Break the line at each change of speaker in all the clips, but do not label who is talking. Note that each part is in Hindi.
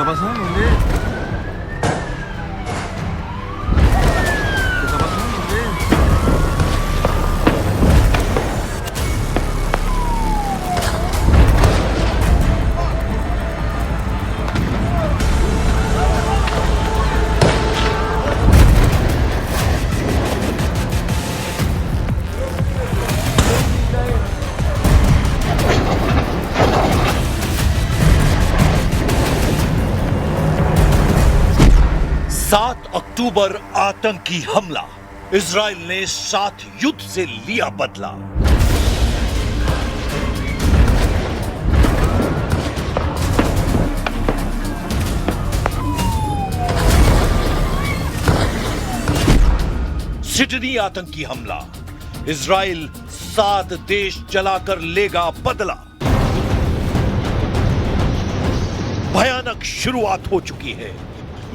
pasando, hombre? ¿Qué está pasando, hombre?
अक्टूबर आतंकी हमला, इजराइल ने 7 युद्ध से लिया बदला। सिडनी आतंकी हमला, इजराइल 7 देश जलाकर लेगा बदला। भयानक शुरुआत हो चुकी है।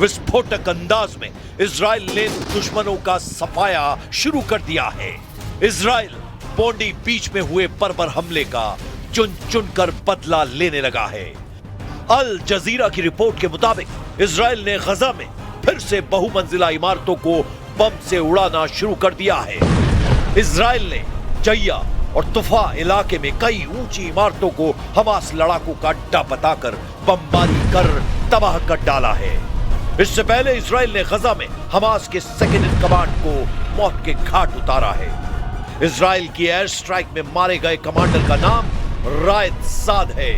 विस्फोटक अंदाज में इजराइल ने दुश्मनों का सफाया शुरू कर दिया है। इजराइल बॉन्डी बीच में हुए बर्बर हमले का चुन चुनकर बदला लेने लगा है। अल जजीरा की रिपोर्ट के मुताबिक इजराइल ने गजा में फिर से बहुमंजिला इमारतों को बम से उड़ाना शुरू कर दिया है। इजराइल ने जैया और तुफा इलाके में कई ऊंची इमारतों को हमास लड़ाकों का अड्डा बताकर बमबारी कर तबाह कर डाला है। इससे पहले इजराइल ने गजा में हमास के सेकेंड इन कमांड को मौत के घाट उतारा है। इजराइल की एयर स्ट्राइक में मारे गए कमांडर का नाम रायद साद है,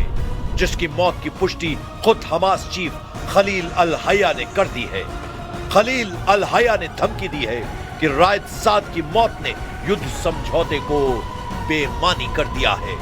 जिसकी मौत की पुष्टि खुद हमास चीफ खलील अल हया ने कर दी है। खलील अल हया ने धमकी दी है कि रायद साद की मौत ने युद्ध समझौते को बेमानी कर दिया है।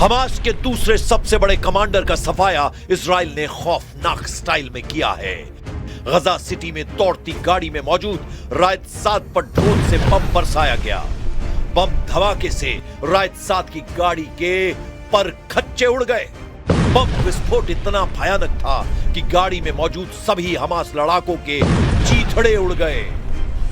हमास के दूसरे सबसे बड़े कमांडर का सफाया इजराइल ने खौफनाक स्टाइल में किया है। गजा सिटी में दौड़ती गाड़ी में मौजूद रायद साद पर ड्रोन से बम बरसाया गया। बम धमाके से रायद साद की गाड़ी के पर खच्चे उड़ गए। बम विस्फोट इतना भयानक था कि गाड़ी में मौजूद सभी हमास लड़ाकों के चीथड़े उड़ गए।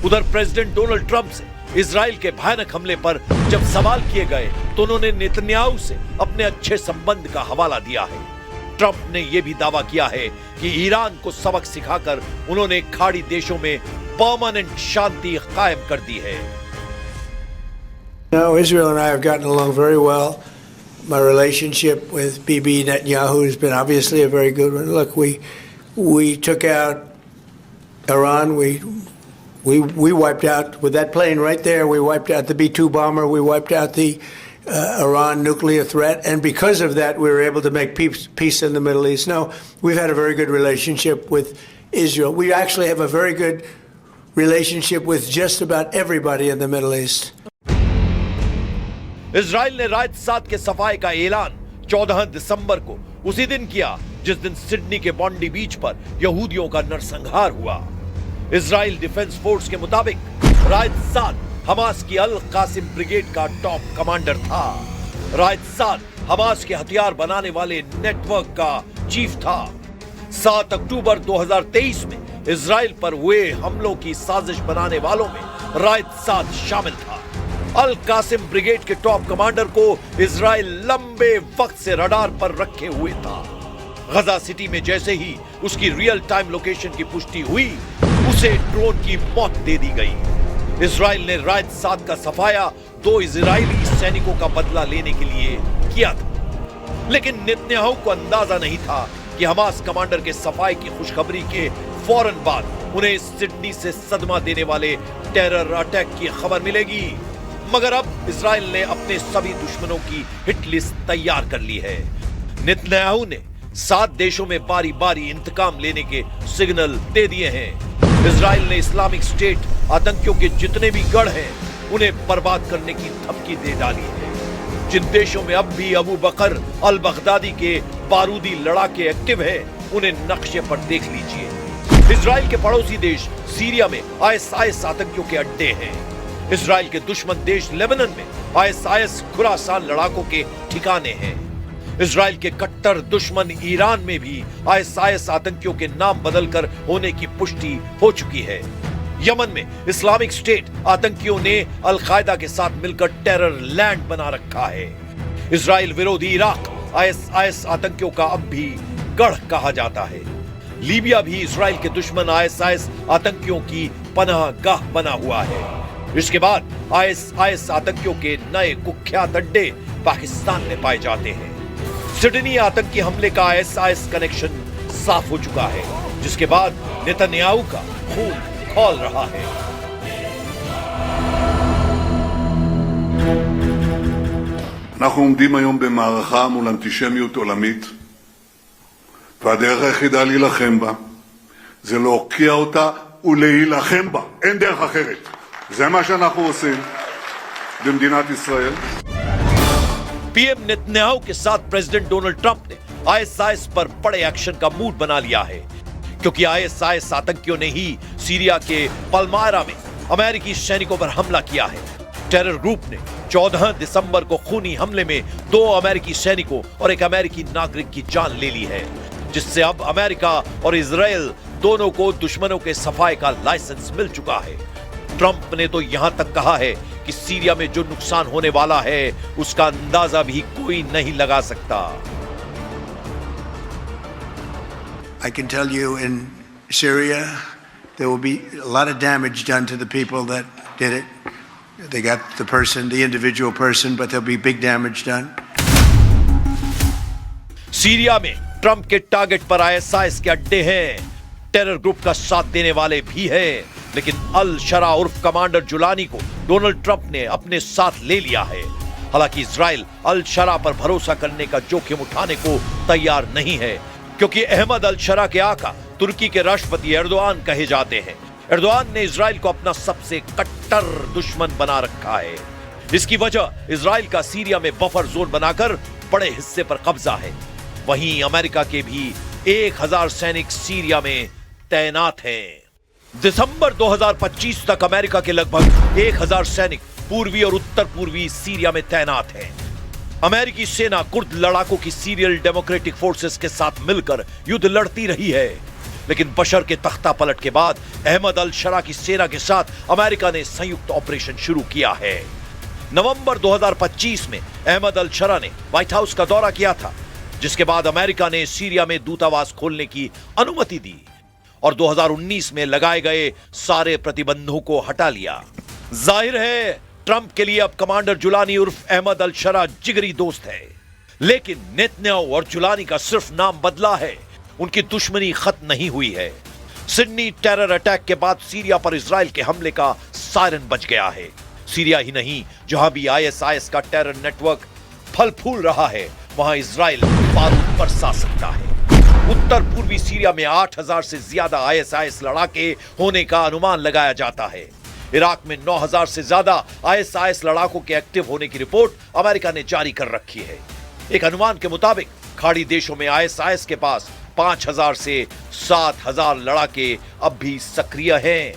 उधर प्रेसिडेंट डोनाल्ड ट्रंप से इजराइल के भयानक हमले पर जब सवाल किए गए तो उन्होंने नेतन्याहू से अपने अच्छे संबंध का हवाला दिया है। ट्रंप ने यह भी दावा किया है कि ईरान को सबक सिखाकर उन्होंने खाड़ी देशों में परमानेंट शांति कायम कर दी है।
No, Israel and I have gotten along very well. My relationship with Bibi Netanyahu has been obviously a very good one. Look, we took out Iran. We wiped out, with that plane right there, we wiped out the B-2 bomber, we wiped out the Iran nuclear threat, and because of that, we were able to make peace in the Middle East. No, we've had a very good relationship with Israel. We actually have a very good relationship with just about everybody in the Middle East.
Israel ने रायद साद के सफाए का ऐलान 14 दिसंबर को उसी दिन किया जिस दिन सिडनी के बॉन्डी बीच पर यहूदियों का नरसंहार हुआ। इजराइल डिफेंस फोर्स के मुताबिक रायद साद हमास की अल कासिम ब्रिगेड का टॉप कमांडर था। रायद साद हमास के हथियार बनाने वाले नेटवर्क का चीफ था। 7 अक्टूबर 2023 में इजराइल पर हुए हमलों की साजिश बनाने वालों में रायद साद शामिल था। अल कासिम ब्रिगेड के टॉप कमांडर को इजराइल लंबे वक्त से रडार पर रखे हुए था। गजा सिटी में जैसे ही उसकी रियल टाइम लोकेशन की पुष्टि हुई, उसे ड्रोन की मौत दे दी गई। इजराइल ने रायद साद का सफाया 2 इजरायली सैनिकों का बदला लेने के लिए किया था, लेकिन नेतन्याहू को अंदाजा नहीं था कि हमास कमांडर के सफाई की खुशखबरी के फौरन बाद उन्हें सिडनी से सदमा देने वाले टेरर अटैक की खबर मिलेगी। मगर अब इजराइल ने अपने सभी दुश्मनों की हिट लिस्ट तैयार कर ली है। नेतन्याहू ने 7 देशों में बारी बारी इंतकाम लेने के सिग्नल दे दिए हैं। इजराइल ने इस्लामिक स्टेट आतंकियों के जितने भी गढ़ हैं उन्हें बर्बाद करने की धमकी दे डाली है। जिन देशों में अब भी अबू बकर अल बगदादी के बारूदी लड़ाके एक्टिव हैं, उन्हें नक्शे पर देख लीजिए। इजराइल के पड़ोसी देश सीरिया में आईएसआईएस आतंकियों के अड्डे हैं। इजराइल के दुश्मन देश लेबनान में आईएसआईएस खुरासान लड़ाकों के ठिकाने हैं। इजराइल के कट्टर दुश्मन ईरान में भी आईएसआईएस आतंकियों के नाम बदलकर होने की पुष्टि हो चुकी है। यमन में इस्लामिक स्टेट आतंकियों ने अल कायदा के साथ मिलकर टेरर लैंड बना रखा है। इजराइल विरोधी इराक आईएसआईएस आतंकियों का अब भी गढ़ कहा जाता है। लीबिया भी इजराइल के दुश्मन आईएसआईएस आतंकियों की पनाह गाह बना हुआ है। इसके बाद आईएसआईएस आतंकियों के नए कुख्यात अड्डे पाकिस्तान में पाए जाते हैं। सिडनी आतंकी हमले का आईएसआईएस कनेक्शन साफ हो चुका है, जिसके बाद नेतन्याहू का खून खौल रहा है।
אנחנו עומדים היום במערכה מול אנטישמיות עולמית, והדרך היחידה להילחם בה זה להוקיע אותה ולהילחם בה. אין דרך אחרת. זה מה שאנחנו עושים במדינת ישראל.
पीएम नेतन्याहू के साथ प्रेसिडेंट डोनाल्ड ट्रंप ने आईएसआईएस पर बड़े एक्शन का मूड बना लिया है, क्योंकि आईएसआईएस आतंकियों ने ही सीरिया के पलमायरा में अमेरिकी सैनिकों पर हमला किया है। टेरर ग्रुप ने 14 दिसंबर को खूनी हमले में 2 अमेरिकी सैनिकों और एक अमेरिकी नागरिक की जान ले ली है, जिससे अब अमेरिका और इजराइल दोनों को दुश्मनों के सफाई का लाइसेंस मिल चुका है। ट्रंप ने तो यहां तक कहा है कि सीरिया में जो नुकसान होने वाला है उसका अंदाजा भी कोई नहीं लगा सकता।
I can tell you in Syria there will be a lot of damage done to the people that did it. They got the person, the individual person, but there'll be big damage done.
Syria में ट्रंप के टारगेट पर आईएसआईएस के अड्डे हैं, टेरर ग्रुप का साथ देने वाले भी हैं, लेकिन अल शरा उर्फ कमांडर जुलानी को डोनाल्ड ट्रंप ने अपने साथ ले लिया है। हालांकि इजराइल अल शरा पर भरोसा करने का जोखिम उठाने को तैयार नहीं है, क्योंकि अहमद अल शरा के आका तुर्की के राष्ट्रपति एर्दोआन कहे जाते हैं। एर्दोआन ने इजराइल को अपना सबसे कट्टर दुश्मन बना रखा है। इसकी वजह इजराइल का सीरिया में बफर जोन बनाकर बड़े हिस्से पर कब्जा है। वहीं अमेरिका के भी 1000 सैनिक सीरिया में तैनात हैं। दिसंबर 2025 तक अमेरिका के लगभग 1000 सैनिक पूर्वी और उत्तर पूर्वी सीरिया में तैनात हैं। अमेरिकी सेना कुर्द लड़ाकों की सीरियल डेमोक्रेटिक फोर्सेस के साथ मिलकर युद्ध लड़ती रही है, लेकिन बशर के तख्ता पलट के बाद अहमद अल शरा की सेना के साथ अमेरिका ने संयुक्त ऑपरेशन शुरू किया है। नवंबर 2025 में अहमद अल शरा ने व्हाइट हाउस का दौरा किया था, जिसके बाद अमेरिका ने सीरिया में दूतावास खोलने की अनुमति दी और 2019 में लगाए गए सारे प्रतिबंधों को हटा लिया। जाहिर है ट्रंप के लिए अब कमांडर जुलानी उर्फ अहमद अल शरा जिगरी दोस्त है, लेकिन नेतन्याहू और जुलानी का सिर्फ नाम बदला है, उनकी दुश्मनी खत्म नहीं हुई है। सिडनी टेरर अटैक के बाद सीरिया पर इजराइल के हमले का सायरन बज गया है। सीरिया ही नहीं, जहां भी आईएसआईएस का टेरर नेटवर्क फल फूल रहा है, वहां इजराइल बारूद बरसा सकता है। उत्तर पूर्वी सीरिया में 8000 से ज्यादा आईएसआईएस लड़ाके होने का अनुमान लगाया जाता है। इराक में 9000 से ज्यादा आईएसआईएस लड़ाकों के एक्टिव होने की रिपोर्ट अमेरिका ने जारी कर रखी है। एक अनुमान के मुताबिक खाड़ी देशों में आईएसआईएस के पास 5000 से 7000 लड़ाके अब भी सक्रिय हैं।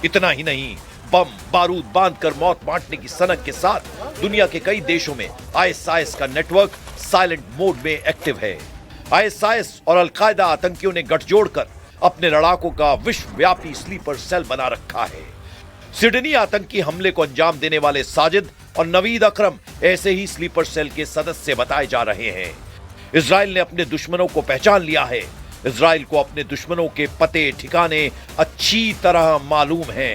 इतना ही नहीं, बम बारूद बांधकर मौत बांटने की सनक के साथ दुनिया के कई देशों में आईएसआईएस का नेटवर्क साइलेंट मोड में एक्टिव है। आईएसआईएस और अल कायदा आतंकियों ने गठजोड़ कर अपने लड़ाकों का विश्वव्यापी स्लीपर सेल बना रखा है। सिडनी आतंकी हमले को अंजाम देने वाले साजिद और नवीद अकरम ऐसे ही स्लीपर सेल के सदस्य बताए जा रहे हैं। इजराइल ने अपने दुश्मनों को पहचान लिया है। इजराइल को अपने दुश्मनों के पते ठिकाने अच्छी तरह मालूम है।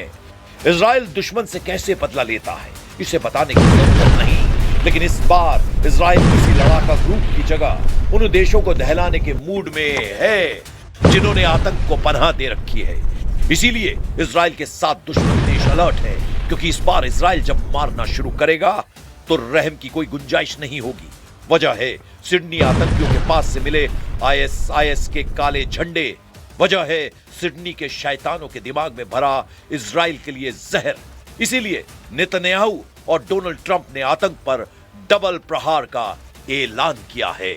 इजराइल दुश्मन से कैसे बदला लेता है, इसे बताने की जरूरत नहीं, लेकिन इस बार इजराइल किसी लड़ाका ग्रुप की जगह उन देशों को दहलाने के मूड में है जिन्होंने आतंक को पनाह दे रखी है। इसीलिए इजराइल के साथ दुश्मन देश अलर्ट है, क्योंकि इस बार इजराइल जब मारना शुरू करेगा तो रहम की कोई गुंजाइश नहीं होगी। वजह है सिडनी आतंकियों के पास से मिले आईएसआईएस के काले झंडे। वजह है सिडनी के शैतानों के दिमाग में भरा इजराइल के लिए जहर। इसीलिए नेतन्याहू और डोनाल्ड ट्रंप ने आतंक पर डबल प्रहार का ऐलान किया है।